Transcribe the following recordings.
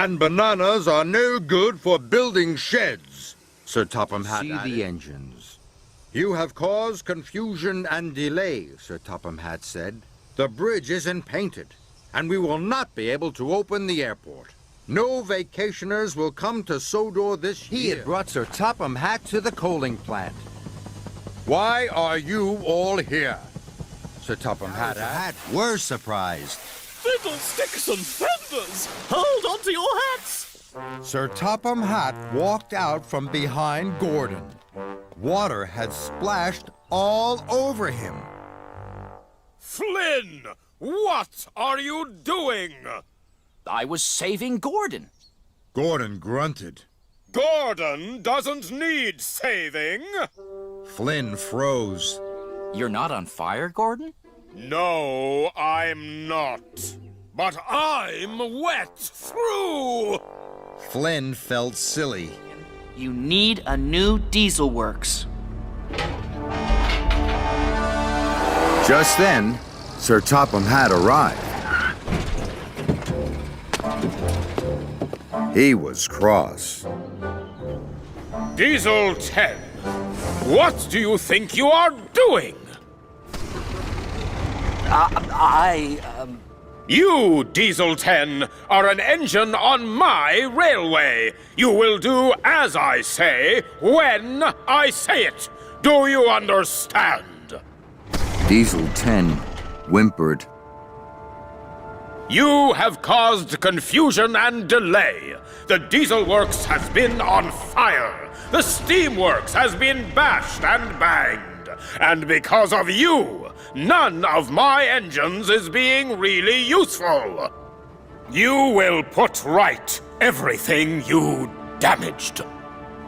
And bananas are no good for building sheds, Sir Topham Hatt See added. the engines. You have caused confusion and delay, Sir Topham Hatt said. The bridge isn't painted, and we will not be able to open the airport. No vacationers will come to Sodor this year. He had brought Sir Topham Hatt to the coaling plant. Why are you all here? Sir Topham Hatt Hatt asked. were surprised. Fiddlesticks and fenders! Hold on to your hats! Sir Topham Hatt walked out from behind Gordon. Water had splashed all over him. Flynn! What are you doing? I was saving Gordon. Gordon grunted. Gordon doesn't need saving. Flynn froze. You're not on fire, Gordon? No, I'm not. But I'm wet through! Flynn felt silly. You need a new diesel works. Just then, Sir Topham Hatt arrived. He was cross. Diesel 10, what do you think you are doing? You, Diesel 10, are an engine on my railway. You will do as I say, when I say it. Do you understand? Diesel 10 whimpered. You have caused confusion and delay. The diesel works has been on fire. The steam works has been bashed and banged. And because of you, none of my engines is being really useful. You will put right everything you damaged.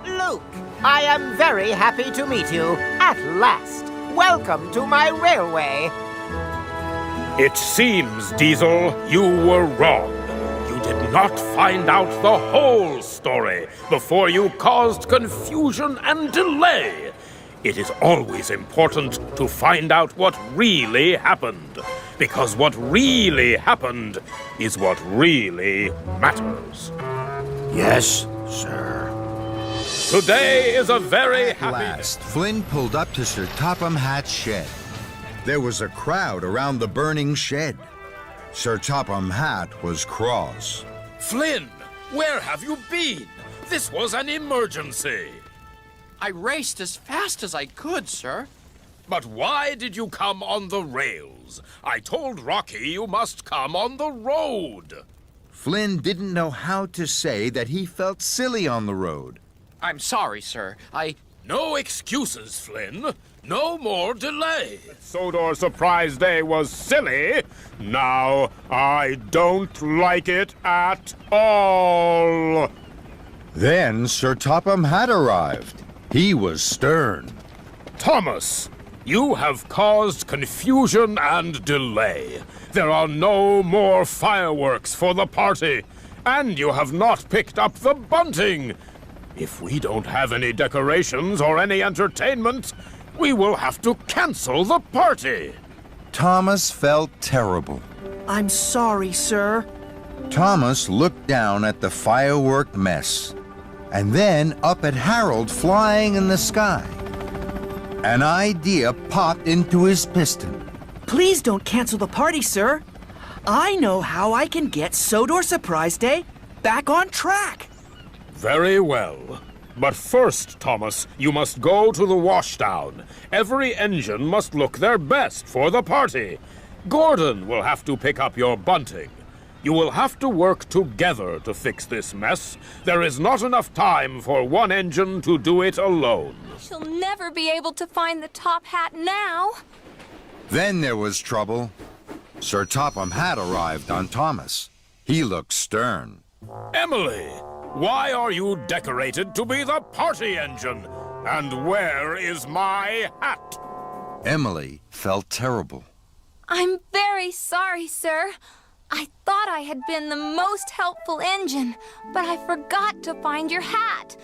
Luke, I am very happy to meet you, at last. Welcome to my railway. It seems, Diesel, you were wrong. You did not find out the whole story before you caused confusion and delay. It is always important to find out what really happened, because what really happened is what really matters. Yes, sir. Today is a very At happy last, Flynn pulled up to Sir Topham Hatt's shed. There was a crowd around the burning shed. Sir Topham Hatt was cross. Flynn, where have you been? This was an emergency. I raced as fast as I could, sir. But why did you come on the rails? I told Rocky you must come on the road. Flynn didn't know how to say that he felt silly on the road. I'm sorry, sir. No excuses, Flynn. No more delay. Sodor Surprise Day was silly. Now, I don't like it at all. Then Sir Topham Hatt arrived. He was stern. Thomas, you have caused confusion and delay. There are no more fireworks for the party, and you have not picked up the bunting. If we don't have any decorations or any entertainment, we will have to cancel the party. Thomas felt terrible. I'm sorry, sir. Thomas looked down at the firework mess, and then up at Harold flying in the sky. An idea popped into his piston. Please don't cancel the party, sir. I know how I can get Sodor Surprise Day back on track. Very well. But first, Thomas, you must go to the washdown. Every engine must look their best for the party. Gordon will have to pick up your bunting. You will have to work together to fix this mess. There is not enough time for one engine to do it alone. She'll never be able to find the top hat now. Then there was trouble. Sir Topham Hatt arrived on Thomas. He looked stern. Emily, why are you decorated to be the party engine? And where is my hat? Emily felt terrible. I'm very sorry, sir. I thought I had been the most helpful engine, but I forgot to find your hat.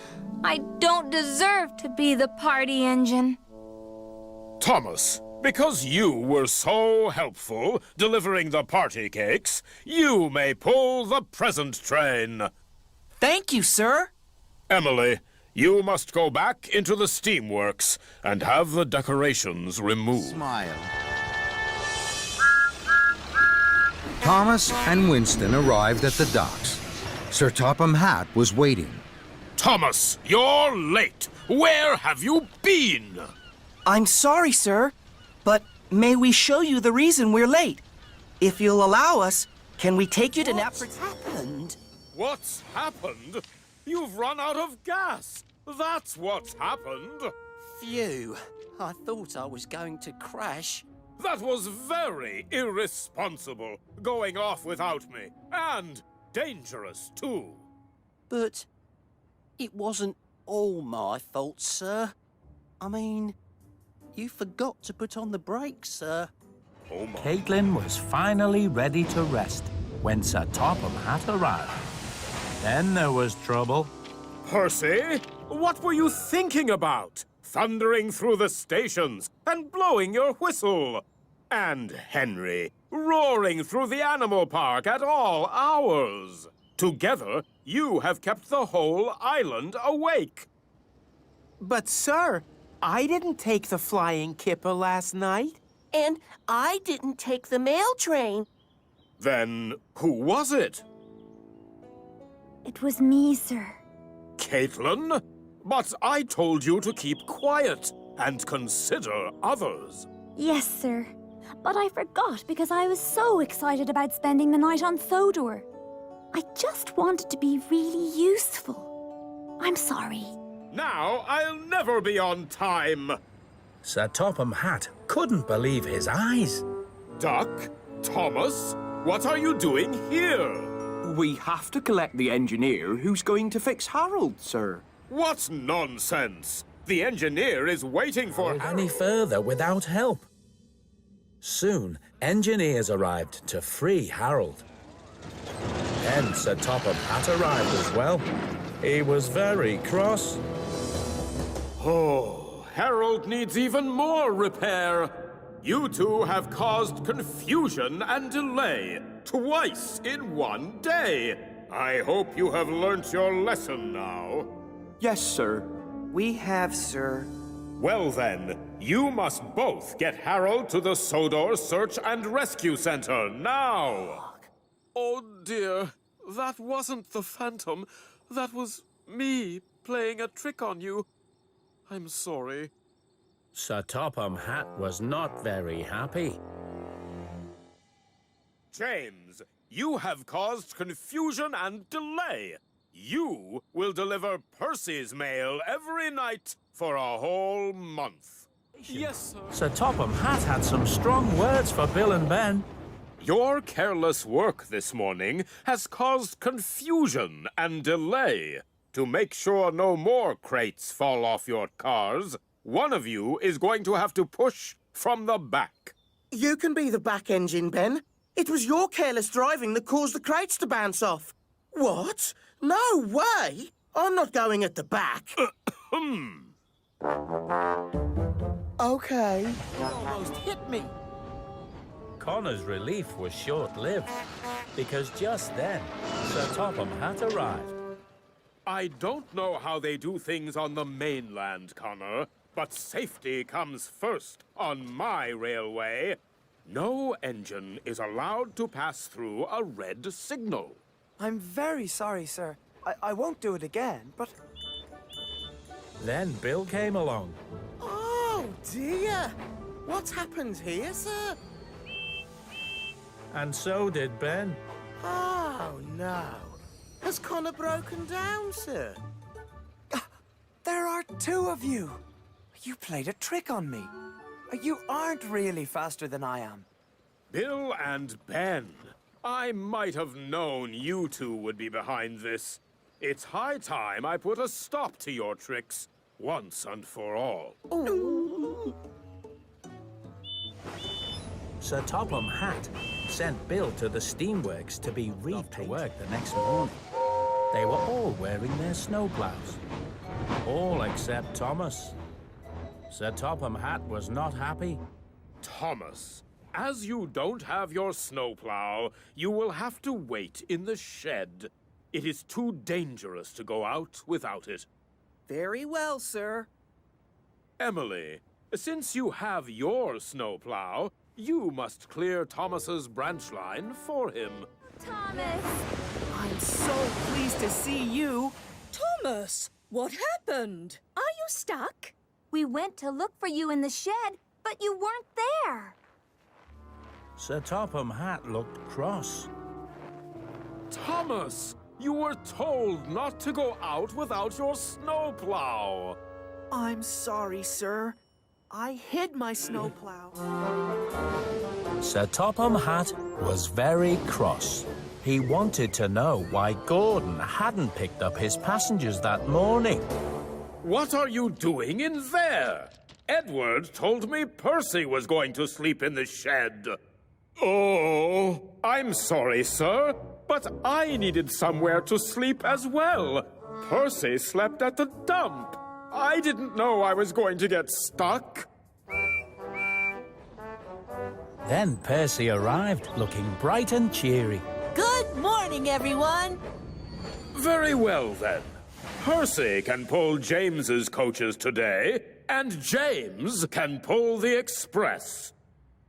I don't deserve to be the party engine. Thomas, Because you were so helpful delivering the party cakes, you may pull the present train. Thank you, sir. Emily, you must go back into the steamworks and have the decorations removed. Smile. Thomas and Winston arrived at the docks. Sir Topham Hatt was waiting. Thomas, you're late. Where have you been? I'm sorry, sir, but may we show you the reason we're late? If you'll allow us, can we take you to What's happened? What's happened? You've run out of gas. That's what's happened. Phew. I thought I was going to crash. That was very irresponsible, going off without me. And dangerous, too. But it wasn't all my fault, sir. I mean, you forgot to put on the brakes, sir. Oh my. Caitlin was finally ready to rest when Sir Topham Hatt arrived. Then there was trouble. Percy, what were you thinking about? Thundering through the stations and blowing your whistle. And Henry, roaring through the animal park at all hours. Together, you have kept the whole island awake. But, sir, I didn't take the flying kipper last night. And I didn't take the mail train. Then who was it? It was me, sir. Caitlin? But I told you to keep quiet and consider others. Yes, sir. But I forgot because I was so excited about spending the night on Sodor. I just wanted to be really useful. I'm sorry. Now I'll never be on time. Sir Topham Hatt couldn't believe his eyes. Duck? Thomas? What are you doing here? We have to collect the engineer who's going to fix Harold, sir. What nonsense! The engineer is waiting for Any further without help. Soon, engineers arrived to free Harold. Then Sir Topham Hatt arrived as well. He was very cross. Oh, Harold needs even more repair. You two have caused confusion and delay twice in one day. I hope you have learnt your lesson now. Yes, sir. We have, sir. Well then, you must both get Harold to the Sodor Search and Rescue Center now. Oh dear, that wasn't the Phantom. That was me playing a trick on you. I'm sorry. Sir Topham Hatt was not very happy. James, you have caused confusion and delay. You will deliver Percy's mail every night for a whole month. Yes, sir. Sir Topham Hatt had some strong words for Bill and Ben. Your careless work this morning has caused confusion and delay. To make sure no more crates fall off your cars, one of you is going to have to push from the back. You can be the back engine, Ben. It was your careless driving that caused the crates to bounce off. What? No way! I'm not going at the back. Okay. You almost hit me. Connor's relief was short-lived, because just then, Sir Topham Hatt arrived. I don't know how they do things on the mainland, Connor, but safety comes first on my railway. No engine is allowed to pass through a red signal. I'm very sorry, sir. I won't do it again, but... Then Bill came along. Oh, dear. What's happened here, sir? And so did Ben. Oh, no. Has Connor broken down, sir? There are two of you. You played a trick on me. You aren't really faster than I am. Bill and Ben. I might have known you two would be behind this. It's high time I put a stop to your tricks, once and for all. Ooh. Sir Topham Hatt sent Bill to the steamworks to be repainted to work the next morning. They were all wearing their snowplows. All except Thomas. Sir Topham Hatt was not happy. Thomas, as you don't have your snowplow, you will have to wait in the shed. It is too dangerous to go out without it. Very well, sir. Emily, since you have your snowplow, you must clear Thomas's branch line for him. Thomas! I'm so pleased to see you. Thomas, what happened? Are you stuck? We went to look for you in the shed, but you weren't there. Sir Topham Hatt looked cross. Thomas, you were told not to go out without your snowplow. I'm sorry, sir. I hid my snowplow. Sir Topham Hatt was very cross. He wanted to know why Gordon hadn't picked up his passengers that morning. What are you doing in there? Edward told me Percy was going to sleep in the shed. Oh, I'm sorry, sir, but I needed somewhere to sleep as well. Percy slept at the dump. I didn't know I was going to get stuck. Then Percy arrived, looking bright and cheery. Good morning, everyone. Very well, then. Percy can pull James's coaches today, and James can pull the express.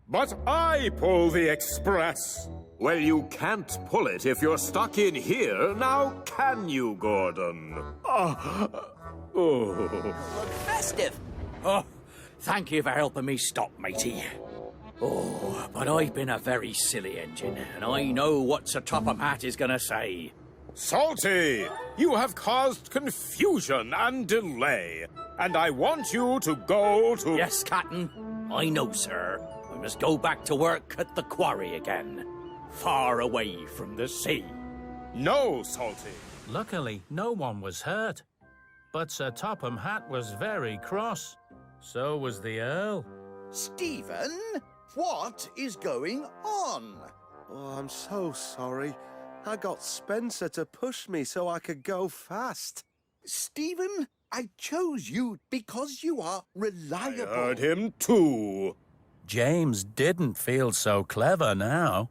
But I pull the express. Well, you can't pull it if you're stuck in here, now can you, Gordon? Festive! Oh, thank you for helping me stop, matey. Oh, but I've been a very silly engine, and I know what Sir Topham Hatt is going to say. Salty, you have caused confusion and delay, and I want you to go to... Yes, Captain, I know, sir. We must go back to work at the quarry again, far away from the sea. No, Salty. Luckily, no one was hurt. But Sir Topham Hatt was very cross. So was the Earl. Stephen, what is going on? Oh, I'm so sorry. I got Spencer to push me so I could go fast. Stephen, I chose you because you are reliable. I heard him too. James didn't feel so clever now.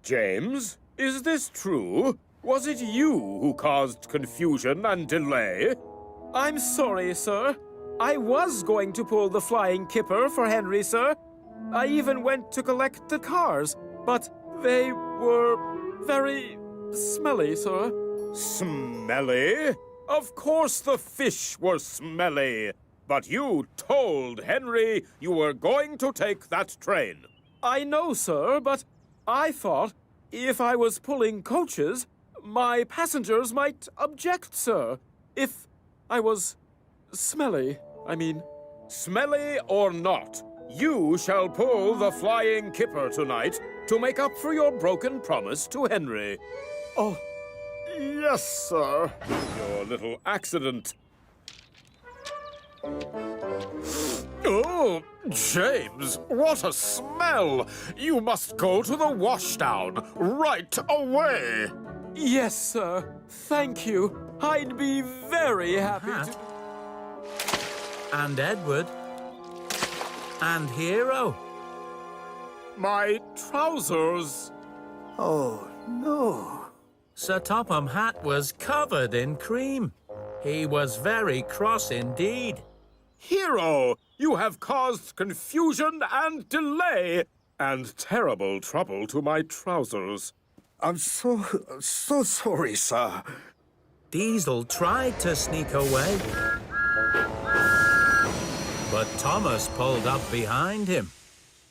James, is this true? Was it you who caused confusion and delay? I'm sorry, sir. I was going to pull the flying kipper for Henry, sir. I even went to collect the cars, but they were very smelly, sir. Smelly? Of course the fish were smelly. But you told Henry you were going to take that train. I know, sir, but I thought if I was pulling coaches, my passengers might object, sir. If I was smelly, I mean. Smelly or not, you shall pull the flying kipper tonight to make up for your broken promise to Henry. Oh, yes, sir. Your little accident. Oh, James, what a smell! You must go to the washdown right away. Yes, sir. Thank you. I'd be very happy to... And Edward. And Hero. My trousers. Oh, no. Sir Topham Hatt was covered in cream. He was very cross indeed. Hero, you have caused confusion and delay, and terrible trouble to my trousers. I'm so sorry, sir. Diesel tried to sneak away, but Thomas pulled up behind him.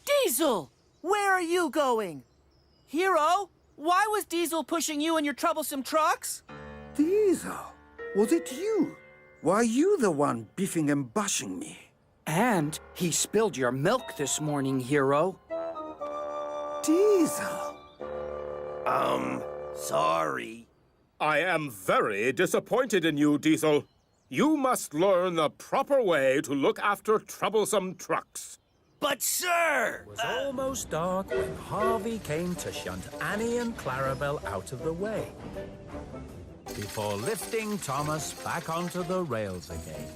Diesel, where are you going? Hero, why was Diesel pushing you in your troublesome trucks? Diesel, was it you? Why you the one biffing and bushing me? And he spilled your milk this morning, Hero. Diesel. Sorry. I am very disappointed in you, Diesel. You must learn the proper way to look after troublesome trucks. But, sir! It was almost dark when Harvey came to shunt Annie and Clarabelle out of the way, before lifting Thomas back onto the rails again.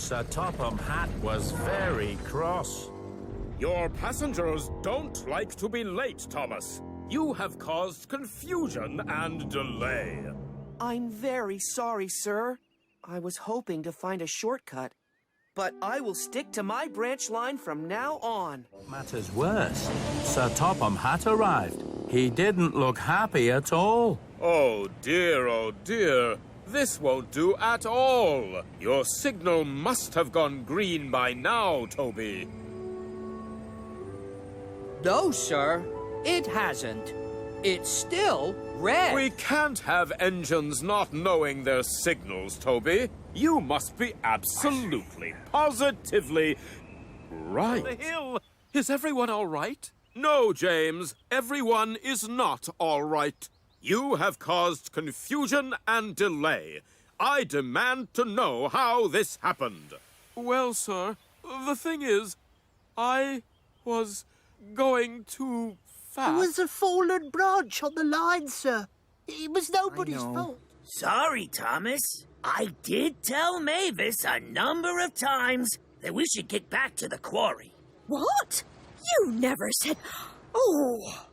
Sir Topham Hatt was very cross. Your passengers don't like to be late, Thomas. You have caused confusion and delay. I'm very sorry, sir. I was hoping to find a shortcut, but I will stick to my branch line from now on. Matters worse. Sir Topham Hatt arrived. He didn't look happy at all. Oh dear. This won't do at all. Your signal must have gone green by now, Toby. No, sir. It hasn't. It's still red. We can't have engines not knowing their signals, Toby. You must be absolutely, positively right. The hill! Is everyone all right? No, James. Everyone is not all right. You have caused confusion and delay. I demand to know how this happened. Well, sir, the thing is, I was going too fast. There was a fallen branch on the line, sir. It was nobody's fault. Sorry, Thomas. I did tell Mavis a number of times that we should get back to the quarry. What? You never said... Oh!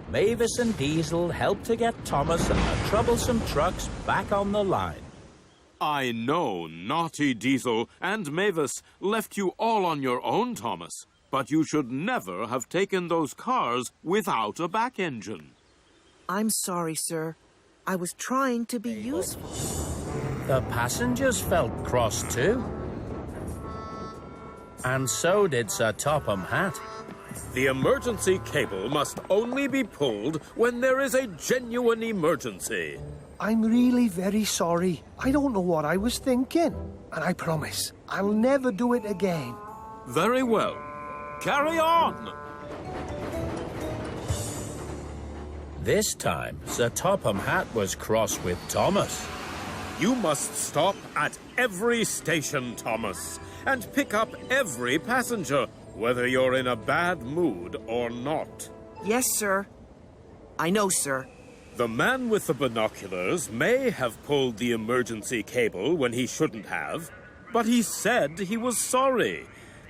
Mavis and Diesel helped to get Thomas and the troublesome trucks back on the line. I know naughty Diesel and Mavis left you all on your own, Thomas. But you should never have taken those cars without a back engine. I'm sorry, sir. I was trying to be useful. The passengers felt cross too. And so did Sir Topham Hatt. The emergency cable must only be pulled when there is a genuine emergency. I'm really very sorry. I don't know what I was thinking. And I promise, I'll never do it again. Very well. Carry on! This time, Sir Topham Hatt was cross with Thomas. You must stop at every station, Thomas, and pick up every passenger, whether you're in a bad mood or not. Yes, sir. I know, sir. The man with the binoculars may have pulled the emergency cable when he shouldn't have, but he said he was sorry,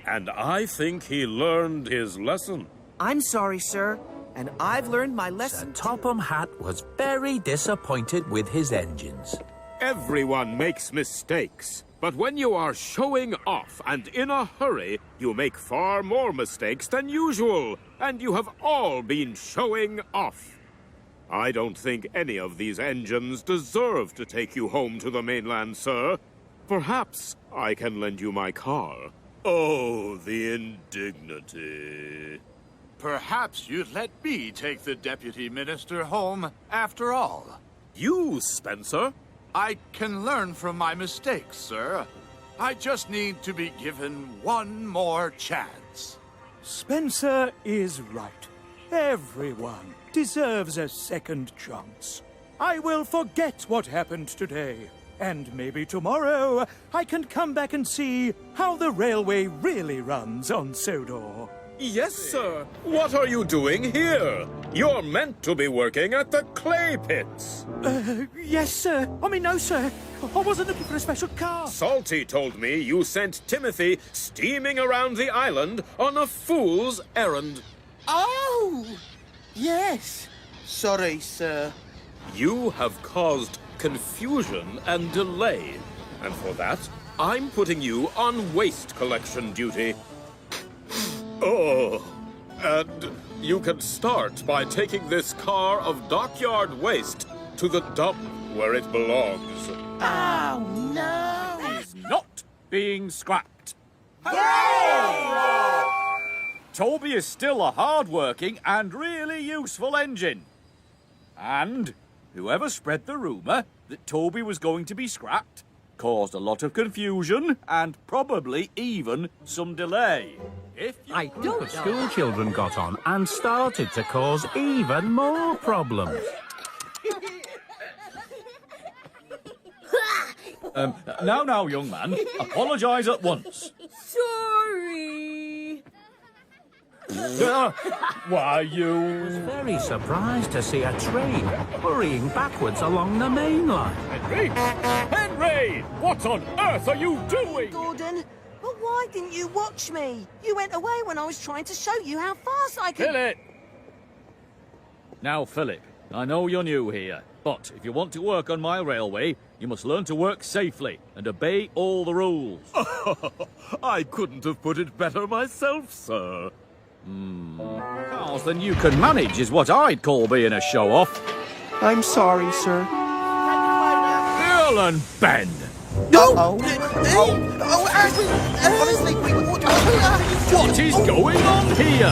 and I think he learned his lesson. I'm sorry, sir, and I've learned my lesson. Sir Topham Hatt was very disappointed with his engines. Everyone makes mistakes, but when you are showing off and in a hurry, you make far more mistakes than usual, and you have all been showing off. I don't think any of these engines deserve to take you home to the mainland, sir. Perhaps I can lend you my car. Oh, the indignity. Perhaps you'd let me take the Deputy Minister home after all. You, Spencer? I can learn from my mistakes, sir. I just need to be given one more chance. Spencer is right. Everyone deserves a second chance. I will forget what happened today, and maybe tomorrow I can come back and see how the railway really runs on Sodor. Yes, sir. What are you doing here? You're meant to be working at the clay pits. Yes, sir. No, sir. I wasn't looking for a special car. Salty told me you sent Timothy steaming around the island on a fool's errand. Oh! Yes. Sorry, sir. You have caused confusion and delay, and for that, I'm putting you on waste collection duty. Oh, and you can start by taking this car of dockyard waste to the dump where it belongs. Oh, no! Is not being scrapped. Hooray! Toby is still a hard-working and really useful engine. And whoever spread the rumour that Toby was going to be scrapped caused a lot of confusion and probably even some delay. I don't. School children got on and started to cause even more problems. Now, young man, apologise at once. Sorry. Why, you... was very surprised to see a train hurrying backwards along the main line. Henry! Henry! What on earth are you doing? Gordon, but why didn't you watch me? You went away when I was trying to show you how fast I could... Philip! Now, Philip, I know you're new here, but if you want to work on my railway, you must learn to work safely and obey all the rules. I couldn't have put it better myself, sir. Cars than you can manage is what I'd call being a show-off. I'm sorry, sir. Earl and Ben! No! Honestly, What is going on here?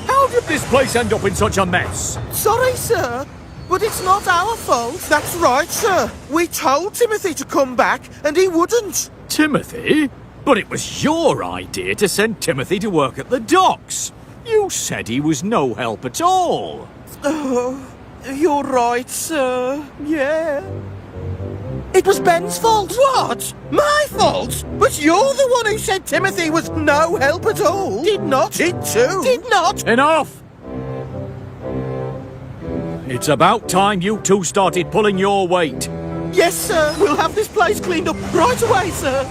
How did this place end up in such a mess? Sorry, sir, but it's not our fault. That's right, sir. We told Timothy to come back, and he wouldn't. Timothy? But it was your idea to send Timothy to work at the docks. You said he was no help at all. Oh, you're right, sir. Yeah. It was Ben's fault. What? My fault? But you're the one who said Timothy was no help at all. Did not. Did too. Did not. Enough! It's about time you two started pulling your weight. Yes, sir. We'll have this place cleaned up right away, sir.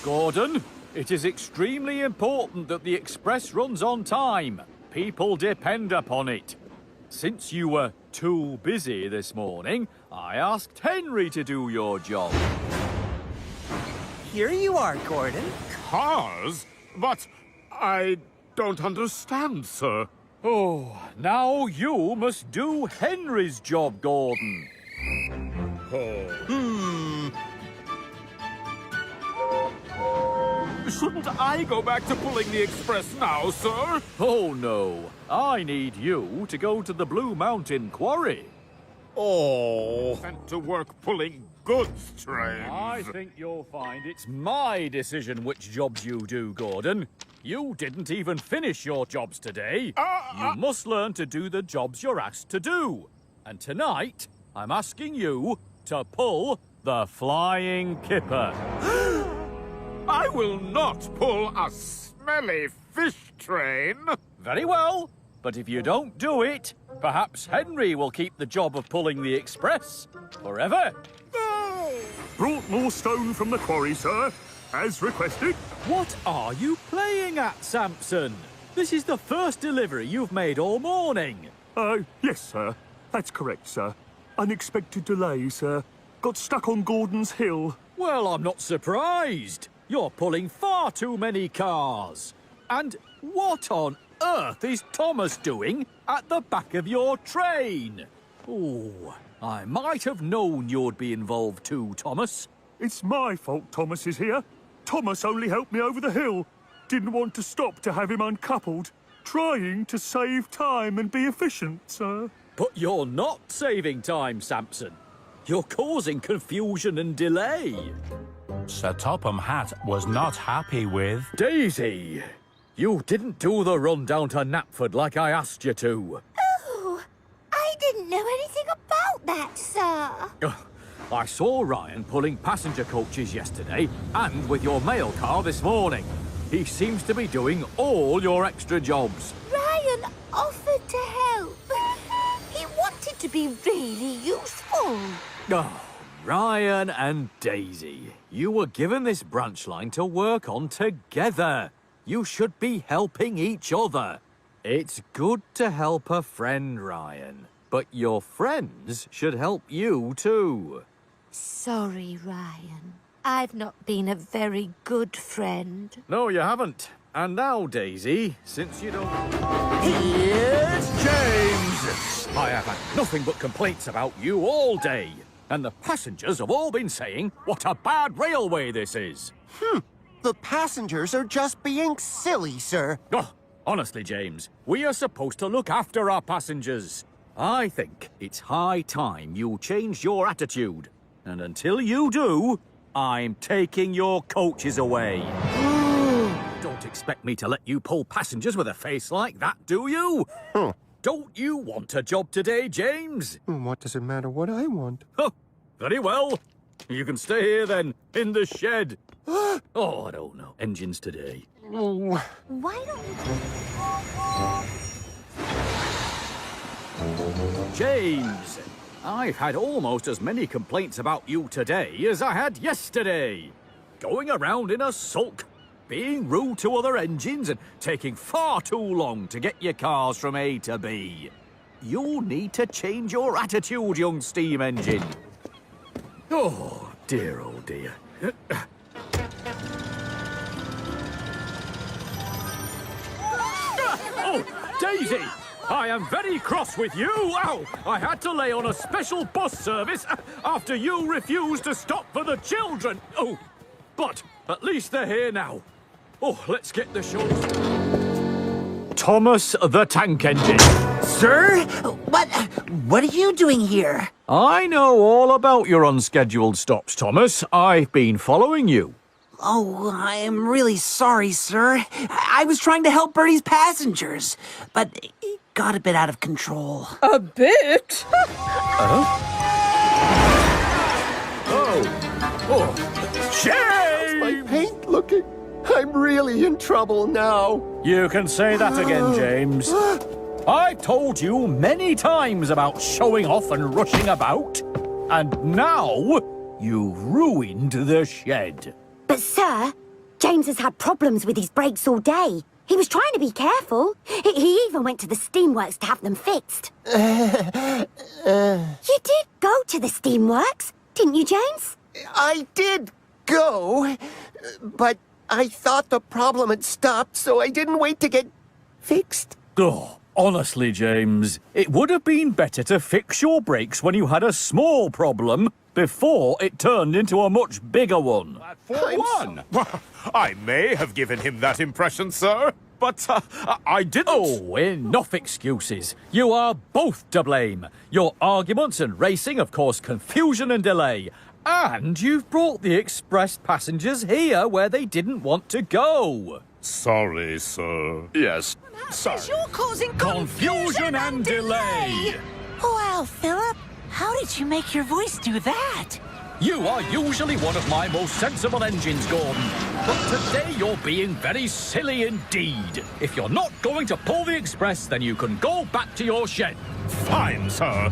Gordon, it is extremely important that the express runs on time. People depend upon it. Since you were too busy this morning, I asked Henry to do your job. Here you are, Gordon. Cars? But I don't understand, sir. Oh, now you must do Henry's job, Gordon. Shouldn't I go back to pulling the express now, sir? Oh, no. I need you to go to the Blue Mountain Quarry. Oh. Sent to work pulling goods trains. I think you'll find it's my decision which jobs you do, Gordon. You didn't even finish your jobs today. You must learn to do the jobs you're asked to do. And tonight, I'm asking you to pull the Flying Kipper. I will not pull a smelly fish train. Very well. But if you don't do it, perhaps Henry will keep the job of pulling the express forever. Brought more stone from the quarry, sir, as requested. What are you playing at, Samson? This is the first delivery you've made all morning. Yes, sir. That's correct, sir. Unexpected delay, sir. Got stuck on Gordon's Hill. Well, I'm not surprised. You're pulling far too many cars. And what on earth is Thomas doing at the back of your train? Oh, I might have known you'd be involved too, Thomas. It's my fault Thomas is here. Thomas only helped me over the hill. Didn't want to stop to have him uncoupled. Trying to save time and be efficient, sir. But you're not saving time, Samson. You're causing confusion and delay. Sir Topham Hatt was not happy with... Daisy! You didn't do the run down to Knapford like I asked you to. Oh, I didn't know anything about that, sir. I saw Ryan pulling passenger coaches yesterday and with your mail car this morning. He seems to be doing all your extra jobs. Ryan offered to help. He wanted to be really useful. Oh, Ryan and Daisy, you were given this branch line to work on together. You should be helping each other. It's good to help a friend, Ryan, but your friends should help you too. Sorry, Ryan. I've not been a very good friend. No, you haven't. And now, Daisy, since you don't... Here's James! I have had nothing but complaints about you all day. And the passengers have all been saying what a bad railway this is. The passengers are just being silly, sir. Oh, honestly, James, we are supposed to look after our passengers. I think it's high time you change your attitude. And until you do, I'm taking your coaches away. Don't expect me to let you pull passengers with a face like that, do you? Don't you want a job today, James? What does it matter what I want? Oh, very well. You can stay here then, in the shed. Oh, I don't know. Engines today. Why don't you... James, I've had almost as many complaints about you today as I had yesterday. Going around in a sulk, being rude to other engines and taking far too long to get your cars from A to B. You need to change your attitude, young steam engine. Oh, dear, oh dear. Oh, Daisy! I am very cross with you. Ow! I had to lay on a special bus service after you refused to stop for the children. Oh, but at least they're here now. Oh, let's get the show. Thomas the Tank Engine. Sir? What are you doing here? I know all about your unscheduled stops, Thomas. I've been following you. Oh, I am really sorry, sir. I was trying to help Bertie's passengers, but it got a bit out of control. A bit? Oh, James! My paint looking. I'm really in trouble now. You can say that again, James. I've told you many times about showing off and rushing about, and now you've ruined the shed. But, sir, James has had problems with his brakes all day. He was trying to be careful. He even went to the steamworks to have them fixed. You did go to the steamworks, didn't you, James? I did go, but I thought the problem had stopped, so I didn't wait to get fixed. Oh, honestly, James, it would have been better to fix your brakes when you had a small problem before it turned into a much bigger one. For one. I may have given him that impression, sir, but I didn't. Oh, enough excuses. You are both to blame. Your arguments and racing have caused confusion and delay. And you've brought the express passengers here where they didn't want to go. Sorry, sir. Yes, sorry. You're causing Confusion and delay. Wow, Philip. How did you make your voice do that? You are usually one of my most sensible engines, Gordon. But today you're being very silly indeed. If you're not going to pull the express, then you can go back to your shed. Fine, sir.